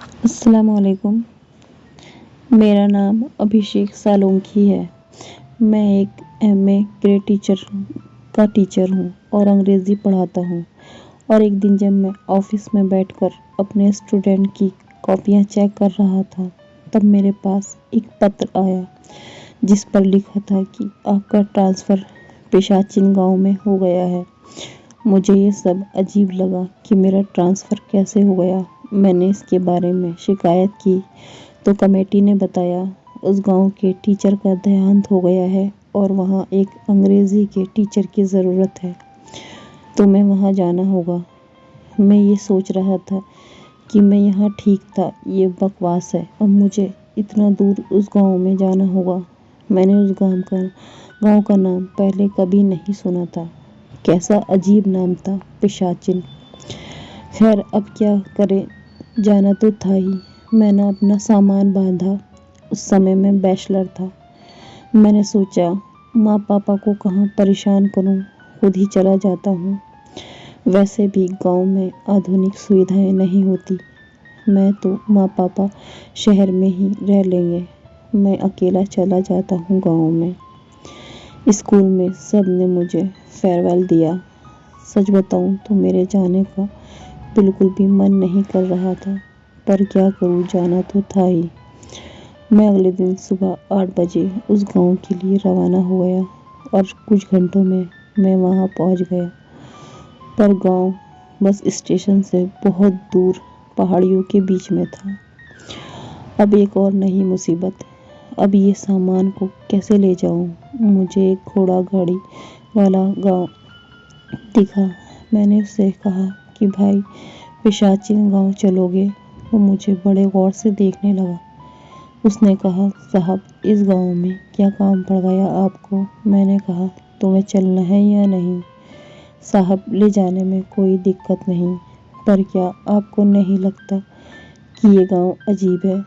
अस्सलामुअलैकुम। मेरा नाम अभिषेक सालुंखी है। मैं एक एमए ग्रेड का टीचर हूँ और अंग्रेज़ी पढ़ाता हूँ। और एक दिन जब मैं ऑफिस में बैठकर अपने स्टूडेंट की कॉपियाँ चेक कर रहा था, तब मेरे पास एक पत्र आया जिस पर लिखा था कि आपका ट्रांसफ़र पिशाचिन गाँव में हो गया है। मुझे ये सब अजीब लगा कि मेरा ट्रांसफ़र कैसे हो गया। मैंने इसके बारे में शिकायत की तो कमेटी ने बताया उस गांव के टीचर का देहांत हो गया है और वहां एक अंग्रेज़ी के टीचर की ज़रूरत है। तुम्हें वहां जाना होगा। मैं ये सोच रहा था कि मैं यहाँ ठीक था, ये बकवास है। अब मुझे इतना दूर उस गांव में जाना होगा। मैंने उस गांव का नाम पहले कभी नहीं सुना था। कैसा अजीब नाम था, पिशाचिन। खैर, अब क्या करें, जाना तो था ही। मैंने अपना सामान बांधा। उस समय मैं बैचलर था। मैंने सोचा माँ पापा को कहाँ परेशान करूँ, खुद ही चला जाता हूँ। वैसे भी गांव में आधुनिक सुविधाएं नहीं होती। मैं तो माँ पापा शहर में ही रह लेंगे। मैं अकेला चला जाता हूँ गांव में। स्कूल में सब ने मुझे फेयरवेल दिया। सच बताऊँ तो मेरे जाने का बिल्कुल भी मन नहीं कर रहा था, पर क्या करूँ, जाना तो था ही। मैं अगले दिन सुबह 8 बजे उस गांव के लिए रवाना हो गया और कुछ घंटों में मैं वहां पहुंच गया। पर गांव बस स्टेशन से बहुत दूर पहाड़ियों के बीच में था। अब एक और नई मुसीबत। अब ये सामान को कैसे ले जाऊं? मुझे एक घोड़ा गाड़ी वाला गांव दिखा। मैंने उससे कहा कि भाई, पिशाचिन गांव चलोगे? वो मुझे बड़े गौर से देखने लगा। उसने कहा, साहब, इस गांव में क्या काम पड़ गया आपको? मैंने कहा, तुम्हें चलना है या नहीं? साहब, ले जाने में कोई दिक्कत नहीं, पर क्या आपको नहीं लगता कि ये गांव अजीब है?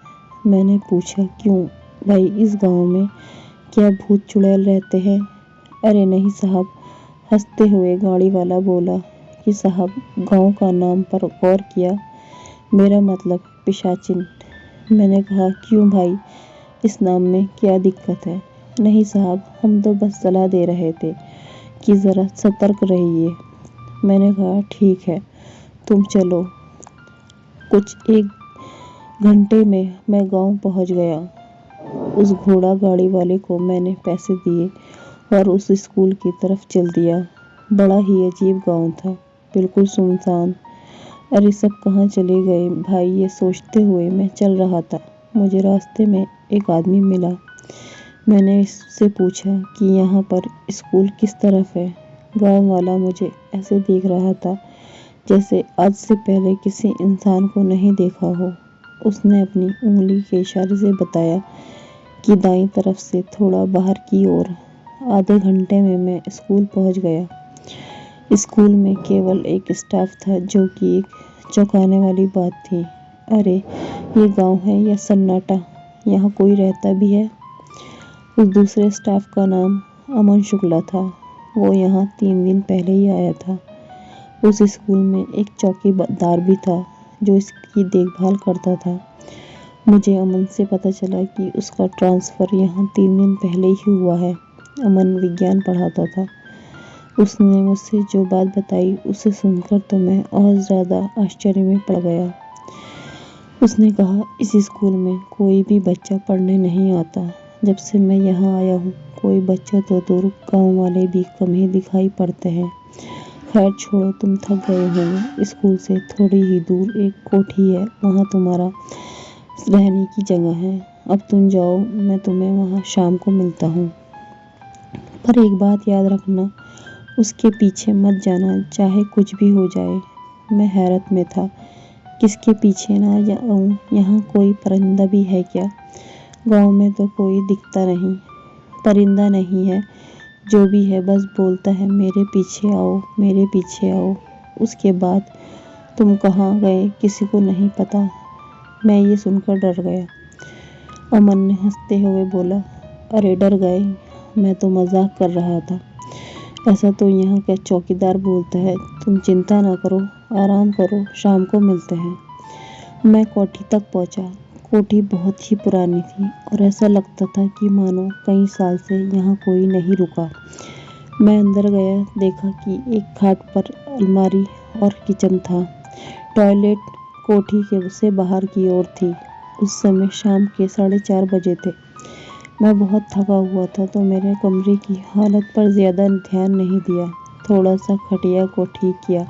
मैंने पूछा, क्यों भाई, इस गांव में क्या भूत चुड़ैल रहते हैं? अरे नहीं साहब, हंसते हुए गाड़ी वाला बोला कि साहब, गांव का नाम पर गौर किया? मेरा मतलब पिशाचिन। मैंने कहा, क्यों भाई, इस नाम में क्या दिक्कत है? नहीं साहब, हम तो बस सलाह दे रहे थे कि ज़रा सतर्क रहिए। मैंने कहा, ठीक है, तुम चलो। कुछ एक घंटे में मैं गांव पहुंच गया। उस घोड़ा गाड़ी वाले को मैंने पैसे दिए और उस स्कूल की तरफ चल दिया। बड़ा ही अजीब गांव था, बिल्कुल सुनसान। अरे सब कहाँ चले गए भाई, ये सोचते हुए मैं चल रहा था। मुझे रास्ते में एक आदमी मिला। मैंने इससे पूछा कि यहाँ पर स्कूल किस तरफ है। गांव वाला मुझे ऐसे देख रहा था जैसे आज से पहले किसी इंसान को नहीं देखा हो। उसने अपनी उंगली के इशारे से बताया कि दाईं तरफ से थोड़ा बाहर की ओर। आधे घंटे में मैं स्कूल पहुंच गया। स्कूल में केवल एक स्टाफ था, जो कि एक चौंकाने वाली बात थी। अरे, ये गांव है या सन्नाटा? यहाँ कोई रहता भी है? उस दूसरे स्टाफ का नाम अमन शुक्ला था। वो यहाँ 3 दिन पहले ही आया था। उस स्कूल में एक चौकीदार भी था जो इसकी देखभाल करता था। मुझे अमन से पता चला कि उसका ट्रांसफ़र यहाँ 3 दिन पहले ही हुआ है। अमन विज्ञान पढ़ाता था। उसने मुझसे जो बात बताई, उसे सुनकर तो मैं और ज़्यादा आश्चर्य में पड़ गया। उसने कहा, इस स्कूल में कोई भी बच्चा पढ़ने नहीं आता। जब से मैं यहाँ आया हूँ, कोई बच्चा तो दूर, गाँव वाले भी कम ही दिखाई पड़ते हैं। खैर छोड़ो, तुम थक गए होंगे। स्कूल से थोड़ी ही दूर एक कोठी है, वहाँ तुम्हारा रहने की जगह है। अब तुम जाओ, मैं तुम्हें वहाँ शाम को मिलता हूँ। पर एक बात याद रखना, उसके पीछे मत जाना, चाहे कुछ भी हो जाए। मैं हैरत में था, किसके पीछे ना जाऊँ? यहाँ कोई परिंदा भी है क्या? गांव में तो कोई दिखता नहीं। परिंदा नहीं है, जो भी है बस बोलता है, मेरे पीछे आओ, मेरे पीछे आओ। उसके बाद तुम कहाँ गए किसी को नहीं पता। मैं ये सुनकर डर गया। अमन ने हंसते हुए बोला, अरे डर गए? मैं तो मजाक कर रहा था। ऐसा तो यहाँ का चौकीदार बोलता है। तुम चिंता ना करो, आराम करो, शाम को मिलते हैं। मैं कोठी तक पहुंचा। कोठी बहुत ही पुरानी थी और ऐसा लगता था कि मानो कई साल से यहाँ कोई नहीं रुका। मैं अंदर गया, देखा कि एक खाट पर अलमारी और किचन था। टॉयलेट कोठी के से बाहर की ओर थी। उस समय शाम के 4:30 बजे थे। मैं बहुत थका हुआ था तो मेरे कमरे की हालत पर ज़्यादा ध्यान नहीं दिया। थोड़ा सा खटिया को ठीक किया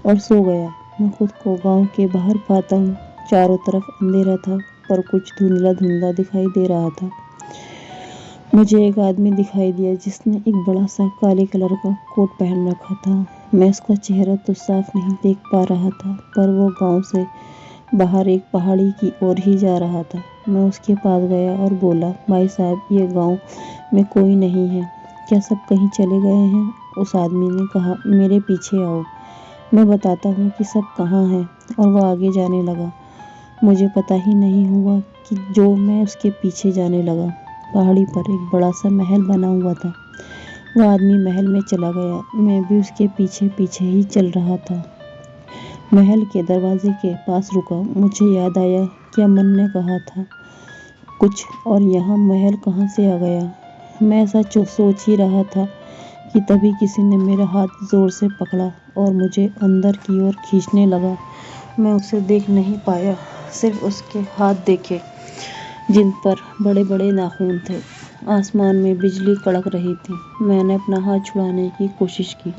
और सो गया। मैं खुद को गांव के बाहर पाता हूँ। चारों तरफ अंधेरा था पर कुछ धुंधला धुंधला दिखाई दे रहा था। मुझे एक आदमी दिखाई दिया जिसने एक बड़ा सा काले कलर का कोट पहन रखा था। मैं उसका चेहरा तो साफ नहीं देख पा रहा था पर वो गांव से बाहर एक पहाड़ी की ओर ही जा रहा था। मैं उसके पास गया और बोला, भाई साहब, ये गांव में कोई नहीं है क्या? सब कहीं चले गए हैं? उस आदमी ने कहा, मेरे पीछे आओ, मैं बताता हूँ कि सब कहाँ हैं। और वो आगे जाने लगा। मुझे पता ही नहीं हुआ कि जो मैं उसके पीछे जाने लगा। पहाड़ी पर एक बड़ा सा महल बना हुआ था। वो आदमी महल में चला गया। मैं भी उसके पीछे पीछे ही चल रहा था। महल के दरवाजे के पास रुका। मुझे याद आया कि अमन ने कहा था कुछ, और यहाँ महल कहाँ से आ गया। मैं ऐसा सोच ही रहा था कि तभी किसी ने मेरा हाथ जोर से पकड़ा और मुझे अंदर की ओर खींचने लगा। मैं उसे देख नहीं पाया, सिर्फ उसके हाथ देखे जिन पर बड़े बड़े नाखून थे। आसमान में बिजली कड़क रही थी। मैंने अपना हाथ छुड़ाने की कोशिश की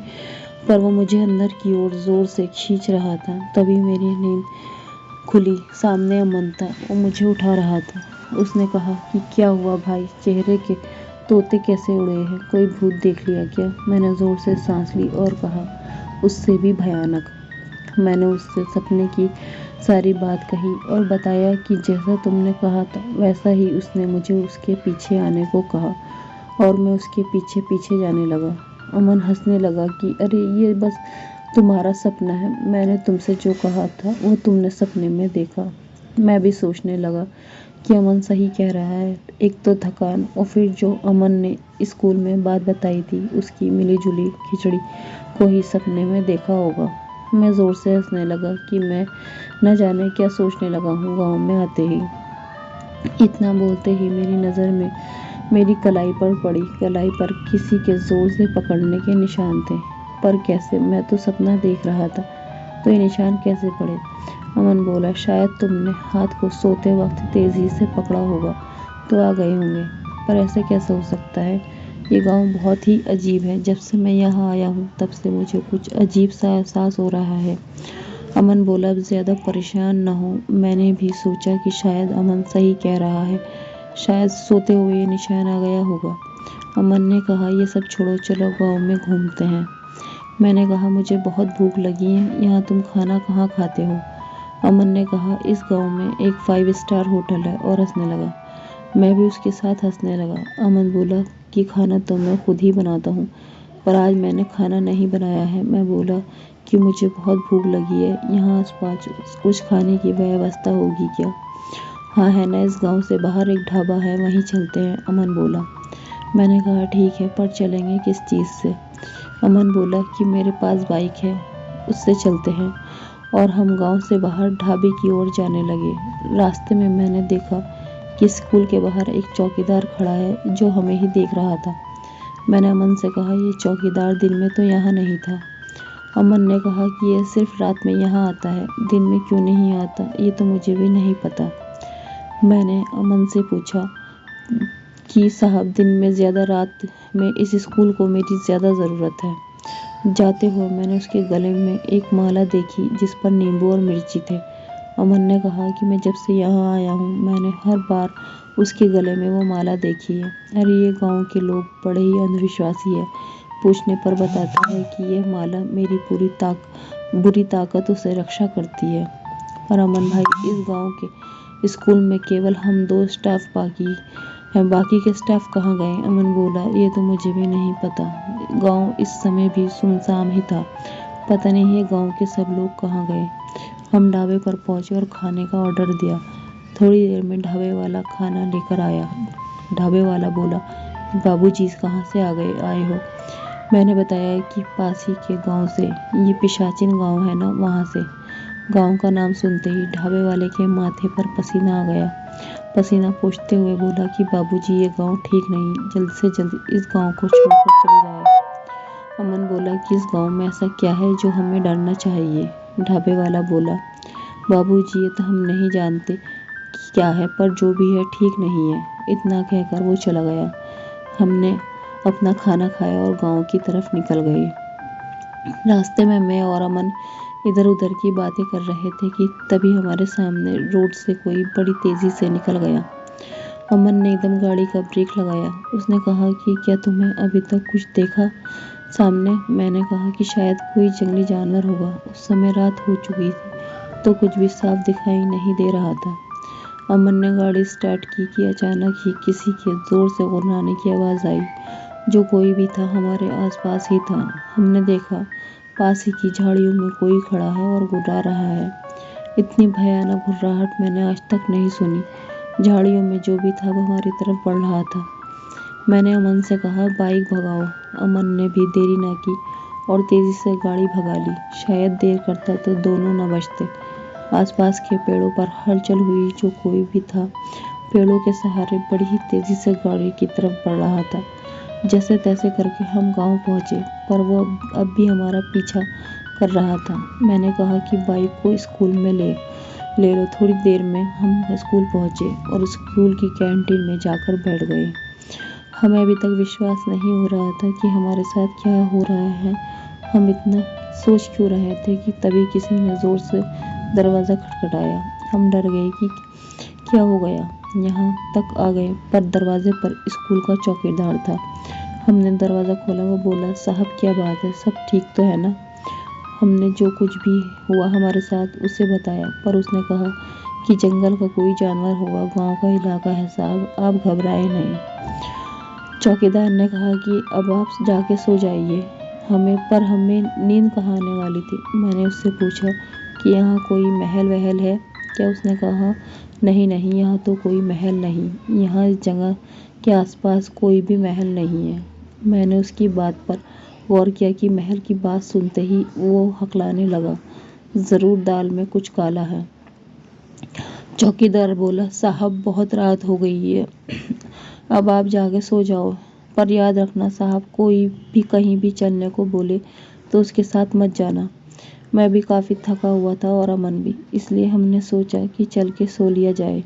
पर वो मुझे अंदर की ओर जोर से खींच रहा था। तभी मेरी नींद खुली। सामने अमन था, वो मुझे उठा रहा था। उसने कहा कि क्या हुआ भाई, चेहरे के तोते कैसे उड़े हैं? कोई भूत देख लिया क्या? मैंने जोर से सांस ली और कहा, उससे भी भयानक। मैंने उससे सपने की सारी बात कही और बताया कि जैसा तुमने कहा था वैसा ही उसने मुझे उसके पीछे आने को कहा और मैं उसके पीछे पीछे जाने लगा। अमन हंसने लगा कि अरे ये बस तुम्हारा सपना है, मैंने तुमसे जो कहा था वो तुमने सपने में देखा। मैं भी सोचने लगा कि अमन सही कह रहा है। एक तो थकान और फिर जो अमन ने स्कूल में बात बताई थी उसकी मिली जुली खिचड़ी को ही सपने में देखा होगा। मैं ज़ोर से हंसने लगा कि मैं न जाने क्या सोचने लगा हूँ। गाँव में आते ही इतना बोलते ही मेरी नज़र में मेरी कलाई पर पड़ी। कलाई पर किसी के ज़ोर से पकड़ने के निशान थे। पर कैसे? मैं तो सपना देख रहा था, तो ये निशान कैसे पड़े? अमन बोला, शायद तुमने हाथ को सोते वक्त तेज़ी से पकड़ा होगा तो आ गए होंगे। पर ऐसे कैसे हो सकता है? ये गांव बहुत ही अजीब है। जब से मैं यहाँ आया हूँ तब से मुझे कुछ अजीब सा एहसास हो रहा है। अमन बोला, अब ज़्यादा परेशान न हो। मैंने भी सोचा कि शायद अमन सही कह रहा है, शायद सोते हुए ये निशान आ गया होगा। अमन ने कहा, ये सब छोड़ो, चलो गांव में घूमते हैं। मैंने कहा, मुझे बहुत भूख लगी है, यहाँ तुम खाना कहाँ खाते हो? अमन ने कहा, इस गांव में एक 5 स्टार होटल है, और हंसने लगा। मैं भी उसके साथ हंसने लगा। अमन बोला कि खाना तो मैं खुद ही बनाता हूँ, पर आज मैंने खाना नहीं बनाया है। मैं बोला कि मुझे बहुत भूख लगी है, यहाँ आसपास कुछ खाने की व्यवस्था होगी क्या? हाँ है ना, इस गांव से बाहर एक ढाबा है, वहीं चलते हैं, अमन बोला। मैंने कहा, ठीक है, पर चलेंगे किस चीज़ से? अमन बोला कि मेरे पास बाइक है, उससे चलते हैं। और हम गांव से बाहर ढाबे की ओर जाने लगे। रास्ते में मैंने देखा कि स्कूल के बाहर एक चौकीदार खड़ा है जो हमें ही देख रहा था। मैंने अमन से कहा, ये चौकीदार दिन में तो यहाँ नहीं था। अमन ने कहा कि ये सिर्फ रात में यहाँ आता है, दिन में क्यों नहीं आता ये तो मुझे भी नहीं पता। मैंने अमन से पूछा कि साहब, दिन में ज़्यादा, रात में इस स्कूल को मेरी ज़्यादा ज़रूरत है। जाते हुए मैंने उसके गले में एक माला देखी जिस पर नींबू और मिर्ची थे। अमन ने कहा कि मैं जब से यहाँ आया हूँ मैंने हर बार उसके गले में वो माला देखी है। अरे ये गांव के लोग बड़े ही अंधविश्वासी है। पूछने पर बताता है कि यह माला मेरी बुरी ताकतों से रक्षा करती है। पर अमन भाई, इस गांव के स्कूल में केवल हम 2 स्टाफ बाकी हैं, बाकी के स्टाफ कहाँ गए? अमन बोला, ये तो मुझे भी नहीं पता। गांव इस समय भी सुनसान ही था। पता नहीं ये गांव के सब लोग कहाँ गए। हम ढाबे पर पहुंचे और खाने का ऑर्डर दिया। थोड़ी देर में ढाबे वाला खाना लेकर आया। ढाबे वाला बोला, बाबूजी कहाँ से आए हो? मैंने बताया कि पास ही के गांव से, ये पिशाचिन गांव है ना, वहाँ से। गांव का नाम सुनते ही ढाबे वाले के माथे पर पसीना आ गया। पसीना पोंछते हुए बोला कि बाबूजी, ये गांव ठीक नहीं, जल्द से जल्द इस गांव को छोड़कर चले जाए। अमन बोला कि इस गांव में ऐसा क्या है जो हमें डरना चाहिए। ढाबे वाला बोला, बाबूजी, ये तो हम नहीं जानते कि क्या है, पर जो भी है ठीक नहीं है। इतना कहकर वो चला गया। हमने अपना खाना खाया और गांव की तरफ निकल गए। रास्ते में मैं और अमन इधर उधर की बातें कर रहे थे कि तभी हमारे सामने रोड से कोई बड़ी तेजी से निकल गया। अमन ने एकदम गाड़ी का ब्रेक लगाया। उसने कहा कि क्या तुमने अभी तक कुछ देखा सामने? मैंने कहा कि शायद कोई जंगली जानवर होगा। उस समय रात हो चुकी थी तो कुछ भी साफ दिखाई नहीं दे रहा था। अमन ने गाड़ी स्टार्ट की कि अचानक ही किसी के जोर से गुर्राने की आवाज़ आई। जो कोई भी था हमारे आसपास ही था। हमने देखा पास ही की झाड़ियों में कोई खड़ा है और गुर्रा रहा है। इतनी भयानक गुर्राहट मैंने आज तक नहीं सुनी। झाड़ियों में जो भी था वो हमारी तरफ बढ़ रहा था। मैंने अमन से कहा, बाइक भगाओ। अमन ने भी देरी न की और तेजी से गाड़ी भगा ली। शायद देर करता तो दोनों न बचते। आसपास के पेड़ों पर हलचल हुई। जो कोई भी था पेड़ों के सहारे बड़ी ही तेजी से गाड़ी की तरफ बढ़ रहा था। जैसे तैसे करके हम गांव पहुंचे, पर वो अब भी हमारा पीछा कर रहा था। मैंने कहा कि बाइक को स्कूल में ले लो। थोड़ी देर में हम स्कूल पहुंचे और स्कूल की कैंटीन में जाकर बैठ गए। हमें अभी तक विश्वास नहीं हो रहा था कि हमारे साथ क्या हो रहा है। हम इतना सोच क्यों रहे थे कि तभी किसी ने ज़ोर से दरवाज़ा खटखटाया। हम डर गए कि क्या हो गया। यहाँ तक आ गए पर दरवाजे पर स्कूल का चौकीदार था। हमने दरवाज़ा खोला। वो बोला, साहब क्या बात है, सब ठीक तो है ना? हमने जो कुछ भी हुआ हमारे साथ उसे बताया, पर उसने कहा कि जंगल का कोई जानवर होगा, गांव का इलाका है साहब, आप घबराए नहीं। चौकीदार ने कहा कि अब आप जाके सो जाइए। हमें नींद कहाँ आने वाली थी। मैंने उससे पूछा कि यहाँ कोई महल वहल है क्या? उसने कहा, नहीं नहीं, यहाँ तो कोई महल नहीं। यहाँ इस जगह के आसपास कोई भी महल नहीं है। मैंने उसकी बात पर गौर किया कि महल की बात सुनते ही वो हकलाने लगा। ज़रूर दाल में कुछ काला है। चौकीदार बोला, साहब बहुत रात हो गई है, अब आप जाके सो जाओ, पर याद रखना साहब, कोई भी कहीं भी चलने को बोले तो उसके साथ मत जाना। मैं भी काफ़ी थका हुआ था और अमन भी, इसलिए हमने सोचा कि चल के सो लिया जाए।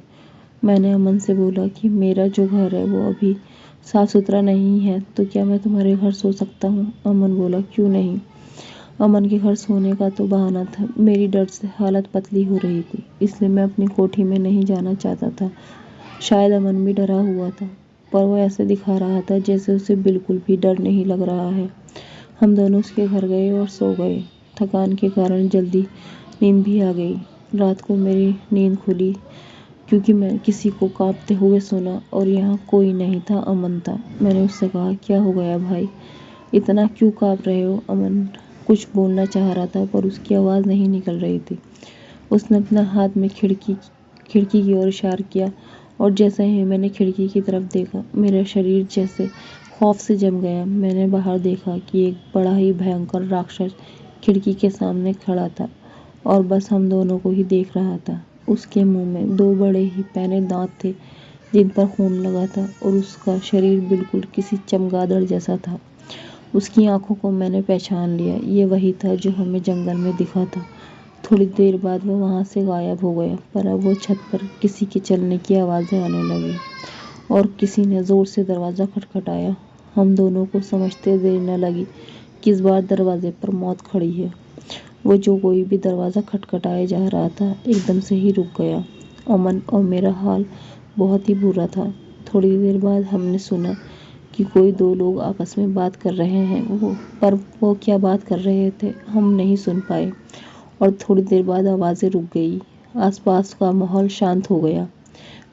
मैंने अमन से बोला कि मेरा जो घर है वो अभी साफ़ सुथरा नहीं है, तो क्या मैं तुम्हारे घर सो सकता हूँ? अमन बोला, क्यों नहीं। अमन के घर सोने का तो बहाना था। मेरी डर से हालत पतली हो रही थी, इसलिए मैं अपनी कोठी में नहीं जाना चाहता था। शायद अमन भी डरा हुआ था, पर वो ऐसे दिखा रहा था जैसे उसे बिल्कुल भी डर नहीं लग रहा है। हम दोनों उसके घर गए और सो गए। थकान के कारण जल्दी नींद भी आ गई। रात को मेरी नींद खुली क्योंकि मैं किसी को कांपते हुए सुना और यहाँ कोई नहीं था, अमन था। मैंने उससे कहा, क्या हो गया भाई, इतना क्यों कांप रहे हो? अमन कुछ बोलना चाह रहा था पर उसकी आवाज़ नहीं निकल रही थी। उसने अपना हाथ में खिड़की की ओर इशारा किया और जैसे ही मैंने खिड़की की तरफ देखा, मेरा शरीर जैसे खौफ से जम गया। मैंने बाहर देखा कि एक बड़ा ही भयंकर राक्षस खिड़की के सामने खड़ा था और बस हम दोनों को ही देख रहा था। उसके मुंह में 2 बड़े ही पैने दांत थे जिन पर खून लगा था और उसका शरीर बिल्कुल किसी चमगादड़ जैसा था। उसकी आंखों को मैंने पहचान लिया। ये वही था जो हमें जंगल में दिखा था। थोड़ी देर बाद वो वहाँ से गायब हो गया, पर अब वो छत पर किसी के चलने की आवाज़ें आने लगी और किसी ने ज़ोर से दरवाज़ा खटखटाया। हम दोनों को समझते देर न लगी कि इस बार दरवाजे पर मौत खड़ी है। वो जो कोई भी दरवाज़ा खटखटाए जा रहा था एकदम से ही रुक गया। अमन और मेरा हाल बहुत ही बुरा था। थोड़ी देर बाद हमने सुना कि कोई 2 लोग आपस में बात कर रहे हैं। वो क्या बात कर रहे थे हम नहीं सुन पाए और थोड़ी देर बाद आवाज़ें रुक गई। आसपास का माहौल शांत हो गया।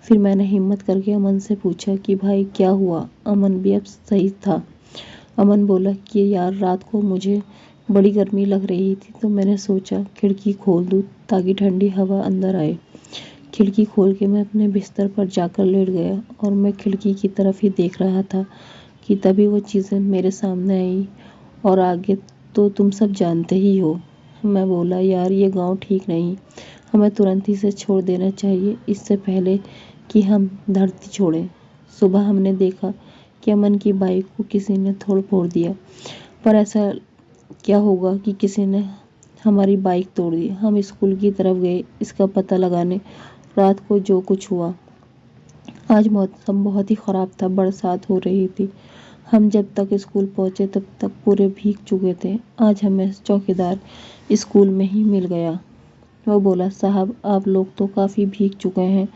फिर मैंने हिम्मत करके अमन से पूछा कि भाई क्या हुआ? अमन भी अब सही था। अमन बोला कि यार, रात को मुझे बड़ी गर्मी लग रही थी तो मैंने सोचा खिड़की खोल दूँ ताकि ठंडी हवा अंदर आए। खिड़की खोल के मैं अपने बिस्तर पर जाकर लेट गया और मैं खिड़की की तरफ ही देख रहा था कि तभी वो चीज़ें मेरे सामने आई और आगे तो तुम सब जानते ही हो। मैं बोला, यार ये गांव ठीक नहीं, हमें तुरंत ही से छोड़ देना चाहिए, इससे पहले कि हम धरती छोड़ें। सुबह हमने देखा कि अमन की बाइक को किसी ने तोड़ फोड़ दिया, पर ऐसा क्या होगा कि किसी ने हमारी बाइक तोड़ दी। हम स्कूल की तरफ गए इसका पता लगाने। रात को जो कुछ हुआ, आज मौसम बहुत ही ख़राब था, बरसात हो रही थी। हम जब तक स्कूल पहुँचे तब तक पूरे भीग चुके थे। आज हमें चौकीदार स्कूल में ही मिल गया। वो बोला, साहब आप लोग तो काफ़ी भीग चुके हैं,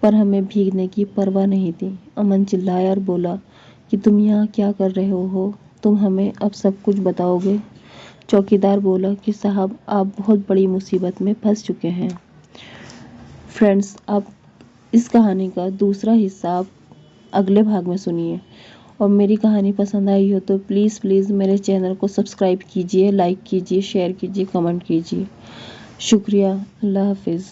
पर हमें भीगने की परवाह नहीं थी। अमन चिल्लाया और बोला कि तुम यहाँ क्या कर रहे हो, तुम हमें अब सब कुछ बताओगे। चौकीदार बोला कि साहब आप बहुत बड़ी मुसीबत में फंस चुके हैं। फ्रेंड्स, आप इस कहानी का दूसरा हिस्सा आप अगले भाग में सुनिए। और मेरी कहानी पसंद आई हो तो प्लीज़ मेरे चैनल को सब्सक्राइब कीजिए, लाइक कीजिए, शेयर कीजिए, कमेंट कीजिए। शुक्रिया। अल्लाह हाफिज़।